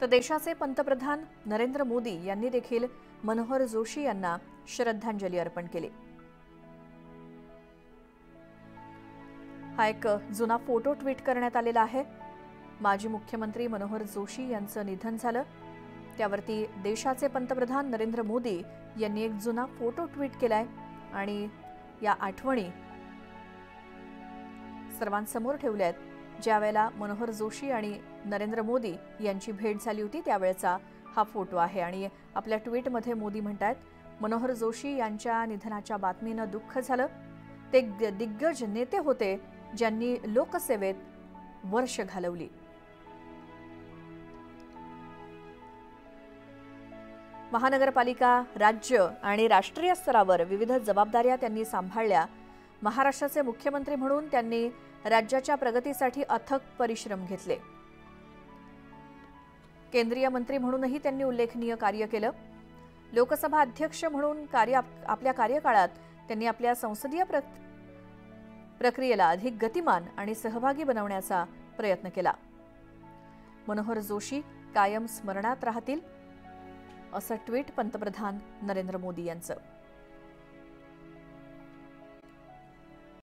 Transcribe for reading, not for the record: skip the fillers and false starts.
तर देशाचे पंतप्रधान नरेंद्र मोदी यांनी देखील मनोहर जोशी यांना श्रद्धांजली अर्पण केली। हा एक जुना फोटो ट्विट करण्यात आलेला आहे। माजी मुख्यमंत्री मनोहर जोशी यांचं निधन झालं, त्यावरती देशाचे पंतप्रधान नरेंद्र मोदी यांनी एक जुना फोटो ट्विट केलाय आणि या आठवणी सर्वांसमोर ठेवल्या आहेत। ज्यावेळेला मनोहर जोशी आणि नरेंद्र मोदी यांची भेट झाली होती त्यावेळेचा हा फोटो आहे आणि आपल्या ट्विटमध्ये मोदी म्हणतात, मनोहर जोशी यांच्या निधनाच्या बातमीनं दुःख झालं। ते दिग्गज नेते होते ज्यांनी लोकसेवेत वर्ष घालवली। महानगरपालिका, राज्य आणि राष्ट्रीय स्तरावर विविध जबाबदाऱ्या त्यांनी सांभाळल्या। महाराष्ट्राचे मुख्यमंत्री म्हणून त्यांनी राज्याच्या प्रगतीसाठी अथक परिश्रम घेतले। केंद्रीय मंत्री म्हणूनही त्यांनी उल्लेखनीय कार्य केलं। लोकसभा अध्यक्ष म्हणून आपल्या कार्यकाळात त्यांनी आपल्या संसदीय प्रक्रियेला अधिक गतिमान आणि सहभागी बनवण्याचा प्रयत्न केला। मनोहर जोशी कायम स्मरणात राहतील, असं ट्विट पंतप्रधान नरेंद्र मोदी यांचं।